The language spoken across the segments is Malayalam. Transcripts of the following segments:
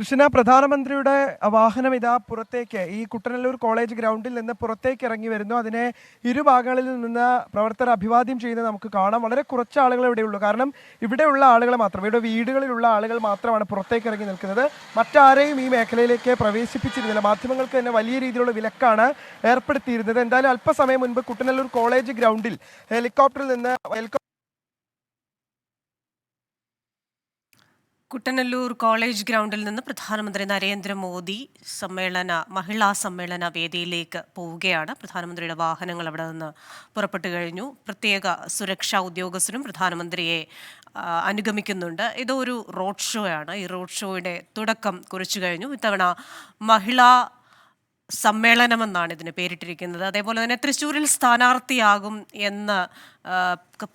കൃഷ്ണ, പ്രധാനമന്ത്രിയുടെ വാഹനം ഇതാ പുറത്തേക്ക് ഈ കുട്ടനല്ലൂർ കോളേജ് ഗ്രൗണ്ടിൽ നിന്ന് പുറത്തേക്ക് ഇറങ്ങി വരുന്നു. അതിനെ ഇരുഭാഗങ്ങളിൽ നിന്ന് പ്രവർത്തകർ അഭിവാദ്യം ചെയ്യുന്നത് നമുക്ക് കാണാം. വളരെ കുറച്ച് ആളുകൾ ഇവിടെയുള്ളൂ. കാരണം ഇവിടെയുള്ള ആളുകൾ മാത്രം, ഇവിടെ വീടുകളിലുള്ള ആളുകൾ മാത്രമാണ് പുറത്തേക്ക് ഇറങ്ങി നിൽക്കുന്നത്. മറ്റാരെയും ഈ മേഖലയിലേക്ക് പ്രവേശിപ്പിച്ചിരുന്നില്ല. മാധ്യമങ്ങൾക്ക് തന്നെ വലിയ രീതിയിലുള്ള വിലക്കാണ് ഏർപ്പെടുത്തിയിരുന്നത്. എന്തായാലും അല്പസമയം മുൻപ് കുട്ടനല്ലൂർ കോളേജ് ഗ്രൗണ്ടിൽ ഹെലികോപ്റ്ററിൽ നിന്ന് കുട്ടനല്ലൂർ കോളേജ് ഗ്രൗണ്ടിൽ നിന്ന് പ്രധാനമന്ത്രി നരേന്ദ്രമോദി മഹിളാ സമ്മേളന വേദിയിലേക്ക് പോവുകയാണ്. പ്രധാനമന്ത്രിയുടെ വാഹനങ്ങൾ അവിടെ നിന്ന് പുറപ്പെട്ടു കഴിഞ്ഞു. പ്രത്യേക സുരക്ഷാ ഉദ്യോഗസ്ഥരും പ്രധാനമന്ത്രിയെ അനുഗമിക്കുന്നുണ്ട്. ഇതൊരു റോഡ് ഷോ ആണ്. ഈ റോഡ് ഷോയുടെ തുടക്കം കുറിച്ചു കഴിഞ്ഞു. ഇത്തവണ മഹിളാ സമ്മേളനമെന്നാണ് ഇതിന് പേരിട്ടിരിക്കുന്നത്. അതേപോലെ തന്നെ തൃശ്ശൂരിൽ സ്ഥാനാർത്ഥിയാകും എന്ന്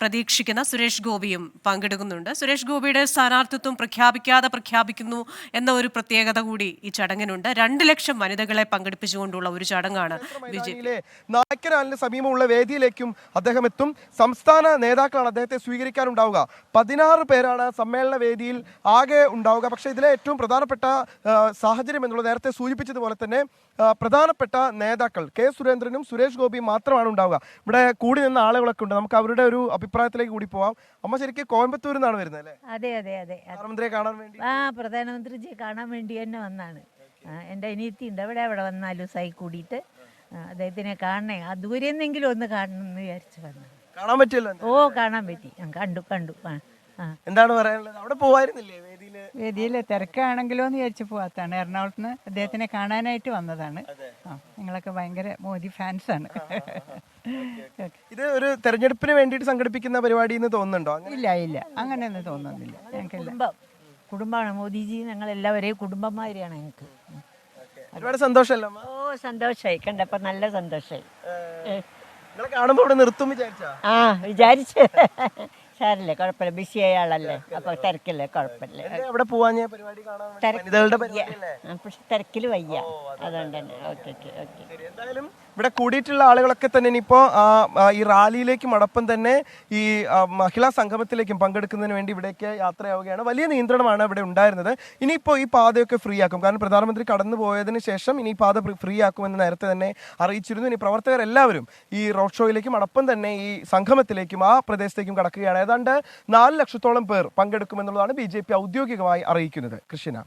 പ്രതീക്ഷിക്കുന്ന സുരേഷ് ഗോപിയും പങ്കെടുക്കുന്നുണ്ട്. സുരേഷ് ഗോപിയുടെ സ്ഥാനാർത്ഥിത്വം പ്രഖ്യാപിക്കുന്നു എന്ന ഒരു പ്രത്യേകത കൂടി ഈ ചടങ്ങിനുണ്ട്. 2 ലക്ഷം വനിതകളെ പങ്കെടുപ്പിച്ചുകൊണ്ടുള്ള ഒരു ചടങ്ങാണ്. നായ്ക്കനാലിന് സമീപമുള്ള വേദിയിലേക്കും അദ്ദേഹം എത്തും. സംസ്ഥാന നേതാക്കളാണ് അദ്ദേഹത്തെ സ്വീകരിക്കാനുണ്ടാവുക. 16 പേരാണ് സമ്മേളന വേദിയിൽ ആകെ ഉണ്ടാവുക. പക്ഷേ ഇതിലെ ഏറ്റവും പ്രധാനപ്പെട്ട സാഹചര്യം എന്നുള്ളത് നേരത്തെ സൂചിപ്പിച്ചതുപോലെ തന്നെ പ്രധാനപ്പെട്ട നേതാക്കൾ കെ സുരേന്ദ്രനും സുരേഷ് ഗോപിയും മാത്രമാണ് ഉണ്ടാവുക. ഇവിടെ കൂടി നിന്ന ആളുകളൊക്കെ ഉണ്ട്. നമുക്ക് അവരുടെ ഒരു അഭിപ്രായത്തിലേക്ക് കൂടി പോവാം. അമ്മ ശരിക്കും കോയമ്പത്തൂരിൽ നിന്നാണ് വരുന്നത് അല്ലേ? അതെ അതെ അതെ. പ്രധാനമന്ത്രിയെ കാണാൻ വേണ്ടി? പ്രധാനമന്ത്രിജിയെ കാണാൻ വേണ്ടി തന്നെ വന്നാണ്. എൻ്റെ അനിയത്തി ഉണ്ട് അവിടെ വന്നാലും സൈ കൂടിയിട്ട് അദ്ദേഹത്തിനെ കാണണേ, ആ ദൂരെന്നെങ്കിലും ഒന്ന് കാണണം എന്ന് വിചാരിച്ചു വന്നത്. കാണാൻ പറ്റിയല്ലോ? കാണാൻ പറ്റി, കണ്ടു. എന്താണ് പറയാനുള്ളത്? അവിടെ പോവായിരുന്നില്ലേ വേദിയിൽ? തിരക്കാണെങ്കിലോ എന്ന് വിചാരിച്ചു പോവാത്താണ്. എറണാകുളത്ത് നിന്ന് അദ്ദേഹത്തിനെ കാണാനായിട്ട് വന്നതാണ്. നിങ്ങളൊക്കെ ഭയങ്കര മോദി ഫാൻസാണ്. ഇത് ഒരു തെരഞ്ഞെടുപ്പിന് വേണ്ടിയിട്ട് സംഘടിപ്പിക്കുന്ന പരിപാടി എന്ന് തോന്നുന്നുണ്ടോ? ഇല്ല, അങ്ങനെയൊന്നും തോന്നുന്നില്ല. ഞങ്ങൾക്ക് കുടുംബമാണ് മോദിജി. ഞങ്ങൾ എല്ലാവരെയും കുടുംബമാരിയാണ് ഞങ്ങൾക്ക്. ഒരുപാട് സന്തോഷമല്ലോ? സന്തോഷമായി, കണ്ടപ്പോ നല്ല സന്തോഷമായി. കാണുമ്പോ ഇവിടെ നിർത്തും വിചാരിച്ചു. സാരല്ലേ, കുഴപ്പമില്ല. ബിസി ആയ ആളല്ലേ, അപ്പൊ തിരക്കില്ലേ, കുഴപ്പമില്ല. തിരക്കില് വയ്യ, അതുകൊണ്ട് തന്നെ. ഓക്കെ. എന്തായാലും ഇവിടെ കൂടിയിട്ടുള്ള ആളുകളൊക്കെ തന്നെ ഇനിയിപ്പോ ഈ റാലിയിലേക്കും അടക്കം തന്നെ ഈ മഹിളാ സംഗമത്തിലേക്കും പങ്കെടുക്കുന്നതിന് വേണ്ടി ഇവിടേക്ക് യാത്രയാവുകയാണ്. വലിയ നിയന്ത്രണമാണ് ഇവിടെ ഉണ്ടായിരുന്നത്. ഇനിയിപ്പോൾ ഈ പാതയൊക്കെ ഫ്രീ ആക്കും. കാരണം പ്രധാനമന്ത്രി കടന്നു പോയതിനു ശേഷം ഇനി പാത ഫ്രീ ആക്കുമെന്ന് നേരത്തെ തന്നെ അറിയിച്ചിരുന്നു. ഇനി പ്രവർത്തകരെല്ലാവരും ഈ റോഡ് ഷോയിലേക്കും അടക്കം തന്നെ ഈ സംഗമത്തിലേക്കും ആ പ്രദേശത്തേക്കും കടക്കുകയാണ്. ഏതാണ്ട് 4 ലക്ഷത്തോളം പേർ പങ്കെടുക്കുമെന്നുള്ളതാണ് BJP ഔദ്യോഗികമായി അറിയിക്കുന്നത്. കൃഷ്ണ.